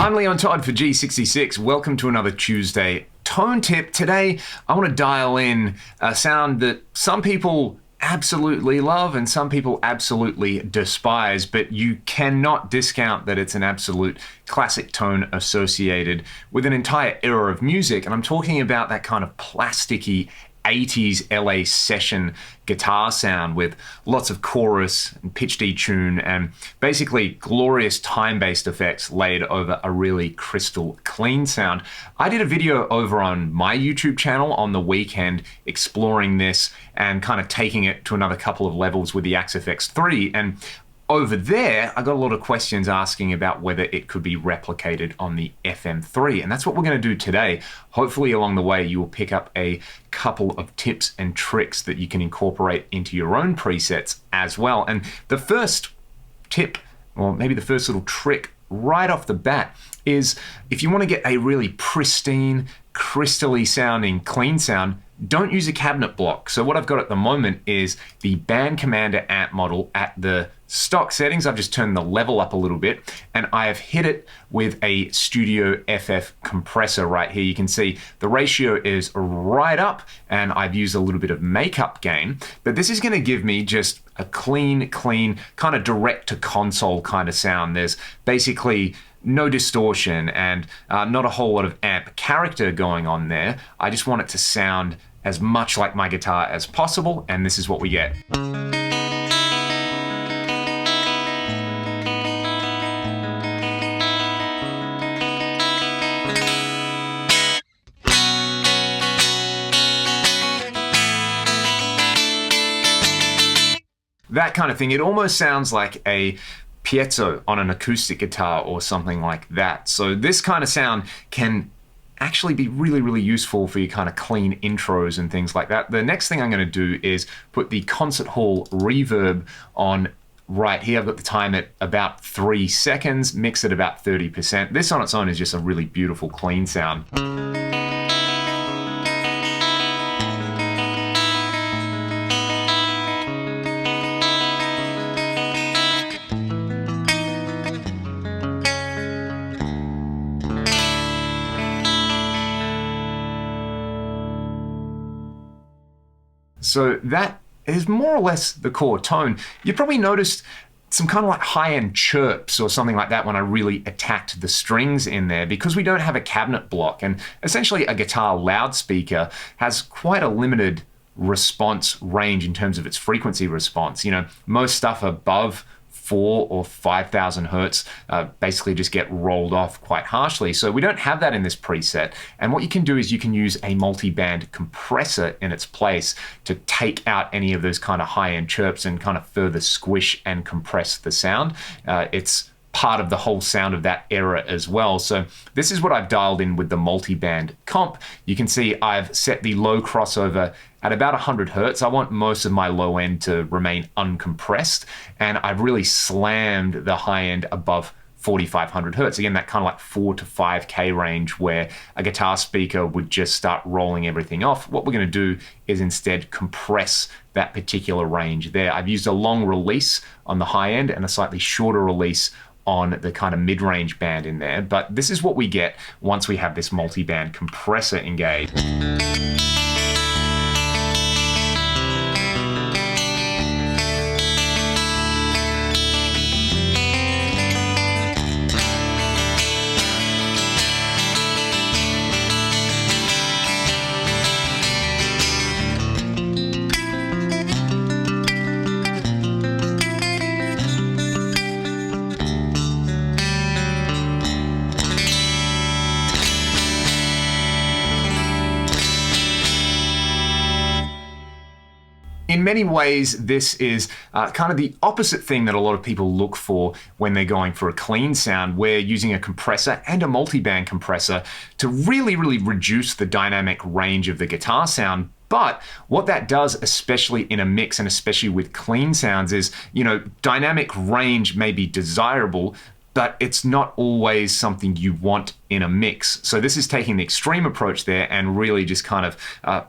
I'm Todd for G66. Welcome to another Tuesday tone tip. Today, I want to dial in a sound that some people absolutely love and some people absolutely despise, but you cannot discount that it's an absolute classic tone associated with an entire era of music. And I'm talking about that kind of plasticky 80s LA session guitar sound with lots of chorus and pitch detune and basically glorious time-based effects laid over a really crystal clean sound. I did a video over on my YouTube channel on the weekend exploring this and kind of taking it to another couple of levels with the FM3, and over there, I got a lot of questions asking about whether it could be replicated on the FM3, and that's what we're going to do today. Hopefully along the way, you will pick up a couple of tips and tricks that you can incorporate into your own presets as well. And the first tip, or maybe the first little trick right off the bat, is if you want to get a really pristine, crystally sounding, clean sound, don't use a cabinet block. So what I've got at the moment is the Band Commander amp model at the stock settings. I've just turned the level up a little bit and I have hit it with a Studio FF compressor right here. You can see the ratio is right up and I've used a little bit of makeup gain, but this is going to give me just a clean, kind of direct to console kind of sound. There's basically no distortion and not a whole lot of amp character going on there. I just want it to sound as much like my guitar as possible, and this is what we get. That kind of thing. It almost sounds like a piezo on an acoustic guitar or something like that. So this kind of sound can actually be really useful for your kind of clean intros and things like that. The next thing I'm going to do is put the concert hall reverb on right here. I've got the time at about 3 seconds, mix at about 30%. This on its own is just a really beautiful clean sound. So that is more or less the core tone. You probably noticed some kind of like high-end chirps or something like that when I really attacked the strings in there, because we don't have a cabinet block, and essentially a guitar loudspeaker has quite a limited response range in terms of its frequency response. You know, most stuff above 4,000 or 5,000 hertz basically just get rolled off quite harshly. So we don't have that in this preset. And what you can do is you can use a multi-band compressor in its place to take out any of those kind of high-end chirps and kind of further squish and compress the sound. It's part of the whole sound of that era as well. So this is what I've dialed in with the multi-band comp. You can see I've set the low crossover at about 100 hertz. I want most of my low end to remain uncompressed, and I've really slammed the high end above 4,500 hertz. Again, that kind of like 4 to 5K range where a guitar speaker would just start rolling everything off. What we're going to do is instead compress that particular range there. I've used a long release on the high end and a slightly shorter release on the kind of mid-range band in there. But this is what we get once we have this multi-band compressor engaged. In many ways, this is kind of the opposite thing that a lot of people look for when they're going for a clean sound. We're using a compressor and a multi-band compressor to really reduce the dynamic range of the guitar sound. But what that does, especially in a mix and especially with clean sounds, is, you know, dynamic range may be desirable, but it's not always something you want in a mix. So this is taking the extreme approach there and really just kind of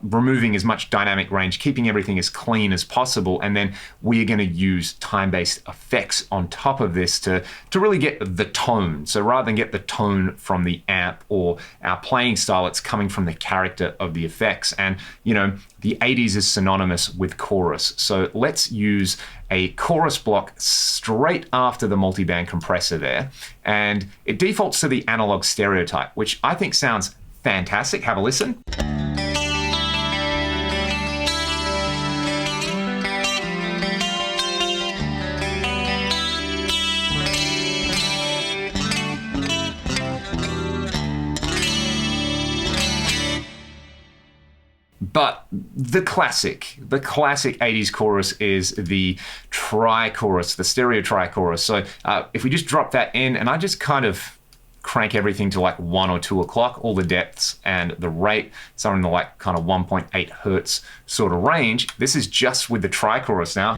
removing as much dynamic range, keeping everything as clean as possible. And then we're going to use time-based effects on top of this to really get the tone. So rather than get the tone from the amp or our playing style, it's coming from the character of the effects. And, you know, the 80s is synonymous with chorus. So let's use a chorus block straight after the multiband compressor there. And it defaults to the analog stereotype, which I think sounds fantastic. Have a listen. But the classic 80s chorus is the tri-chorus, the stereo tri-chorus. So if we just drop that in and I just kind of crank everything to like 1 or 2 o'clock, all the depths and the rate, somewhere in the like kind of 1.8 hertz sort of range. This is just with the tri-chorus now.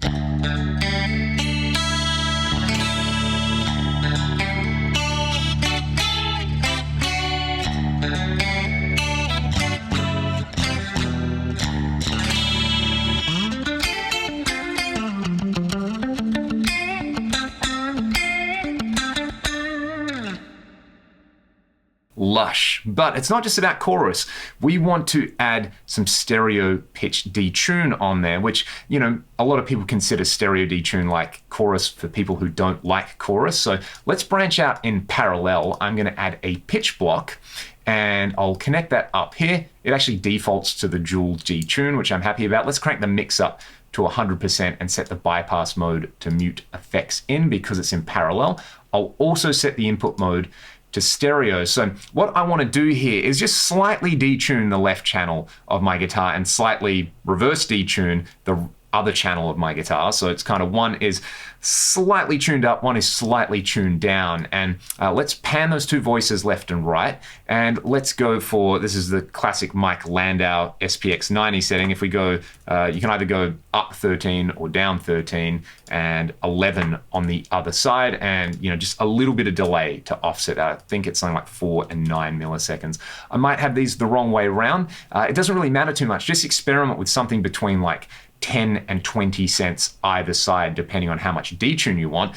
Lush. But it's not just about chorus. We want to add some stereo pitch detune on there, which, you know, a lot of people consider stereo detune like chorus for people who don't like chorus. So let's branch out in parallel. I'm going to add a pitch block and I'll connect that up here. It actually defaults to the dual detune, which I'm happy about. Let's crank the mix up to 100% and set the bypass mode to mute effects in because it's in parallel. I'll also set the input mode to stereo. So what I want to do here is just slightly detune the left channel of my guitar and slightly reverse detune the other channel of my guitar. So it's kind of one is slightly tuned up, one is slightly tuned down. And let's pan those two voices left and right. And let's go for, this is the classic Mike Landau SPX 90 setting. If we go, you can either go up 13 or down 13 and 11 on the other side. And, you know, just a little bit of delay to offset that. I think it's something like 4 and 9 milliseconds. I might have these the wrong way around. It doesn't really matter too much. Just experiment with something between like 10 and 20 cents either side, depending on how much detune you want.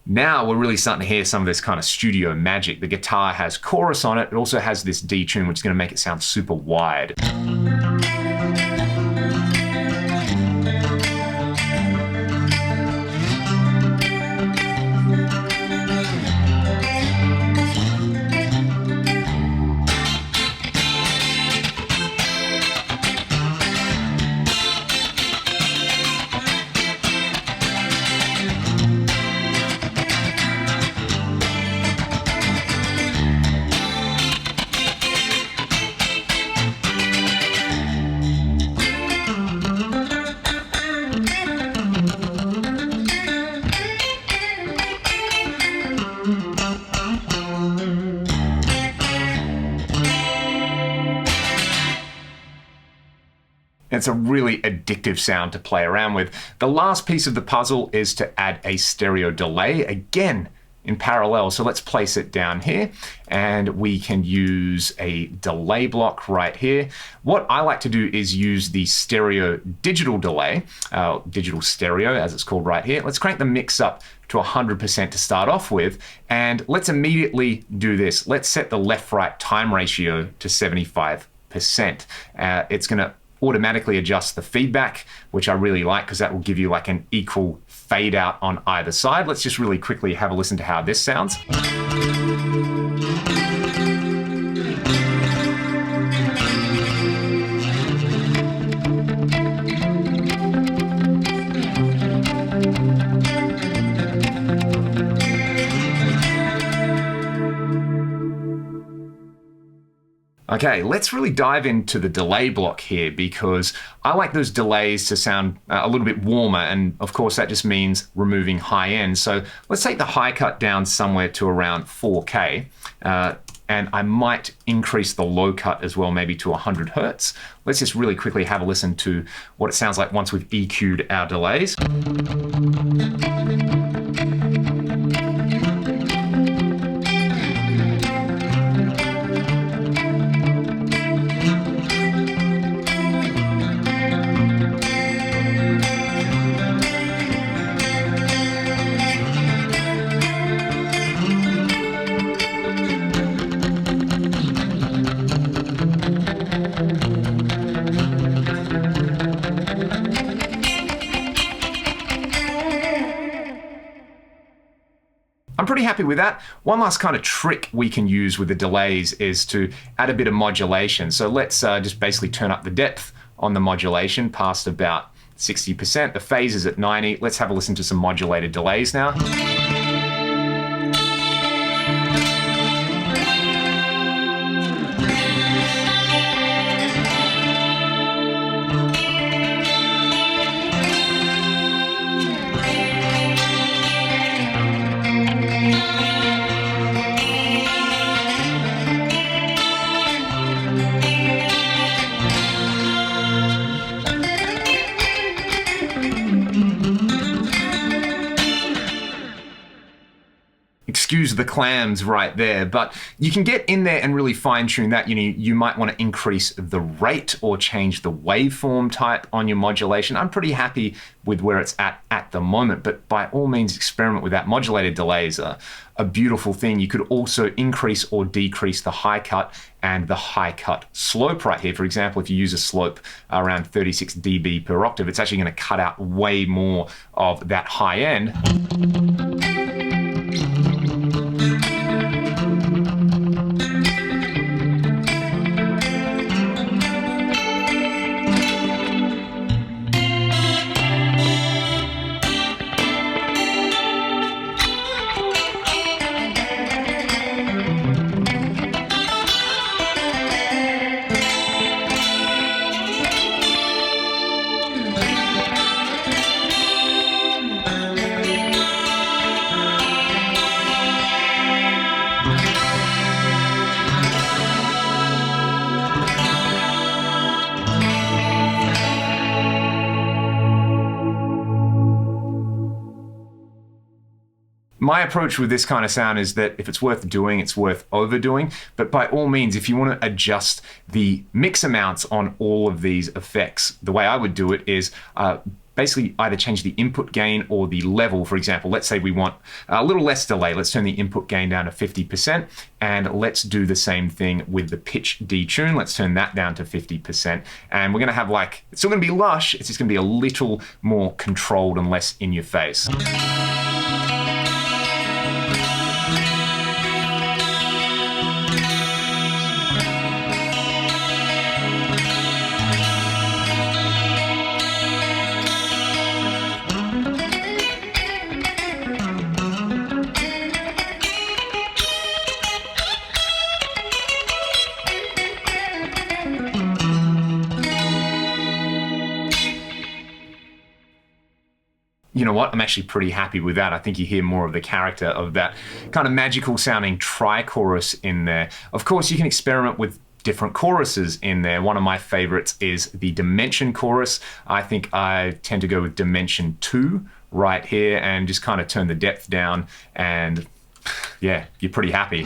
Now we're really starting to hear some of this kind of studio magic. The guitar has chorus on it. It also has this detune, which is going to make it sound super wide. It's a really addictive sound to play around with. The last piece of the puzzle is to add a stereo delay, again in parallel. So let's place it down here and we can use a delay block right here. What I like to do is use the stereo digital delay, digital stereo as it's called right here. Let's crank the mix up to 100% to start off with, and let's immediately do this. Let's set the left-right time ratio to 75%. It's going to automatically adjust the feedback, which I really like because that will give you like an equal fade out on either side. Let's just really quickly have a listen to how this sounds. Okay, let's really dive into the delay block here because I like those delays to sound a little bit warmer, and of course that just means removing high end. So let's take the high cut down somewhere to around 4K, and I might increase the low cut as well, maybe to 100 hertz. Let's just really quickly have a listen to what it sounds like once we've EQ'd our delays. pretty happy with that. One last kind of trick we can use with the delays is to add a bit of modulation. So let's just basically turn up the depth on the modulation past about 60%. The phase is at 90. Let's have a listen to some modulated delays now. Excuse the clams right there, but you can get in there and really fine tune that. You might want to increase the rate or change the waveform type on your modulation. I'm pretty happy with where it's at the moment, but by all means experiment with that. Modulated delays are a beautiful thing. You could also increase or decrease the high cut and the high cut slope right here. For example, if you use a slope around 36 dB per octave, it's actually going to cut out way more of that high end. My approach with this kind of sound is that if it's worth doing, it's worth overdoing. But by all means, if you want to adjust the mix amounts on all of these effects, the way I would do it is basically either change the input gain or the level. For example, let's say we want a little less delay. Let's turn the input gain down to 50%, and let's do the same thing with the pitch detune. Let's turn that down to 50%, and we're going to have it's still going to be lush, it's just going to be a little more controlled and less in your face. You know what? I'm actually pretty happy with that. I think you hear more of the character of that kind of magical sounding tri-chorus in there. Of course, you can experiment with different choruses in there. One of my favorites is the dimension chorus. I think I tend to go with dimension 2 right here and just kind of turn the depth down, and yeah, you're pretty happy.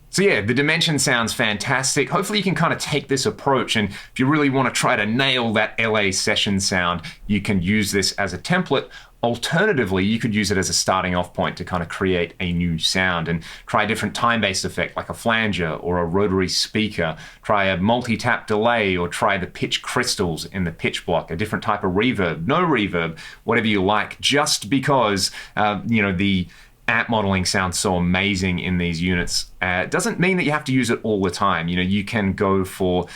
So yeah, the dimension sounds fantastic. Hopefully you can kind of take this approach, and if you really want to try to nail that LA session sound, you can use this as a template. Alternatively, you could use it as a starting off point to kind of create a new sound and try a different time-based effect like a flanger or a rotary speaker, try a multi-tap delay, or try the pitch crystals in the pitch block, a different type of reverb, no reverb, whatever you like, just because, the amp modeling sounds so amazing in these units. It doesn't mean that you have to use it all the time. You can go for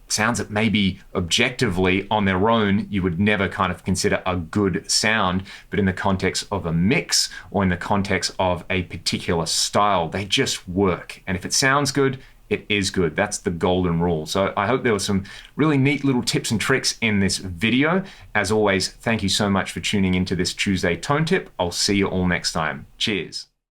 sounds that maybe objectively on their own you would never kind of consider a good sound, but in the context of a mix or in the context of a particular style, they just work. And if it sounds good, it is good. That's the golden rule. So I hope there were some really neat little tips and tricks in this video. As always, thank you so much for tuning into this Tuesday Tone Tip. I'll see you all next time. Cheers.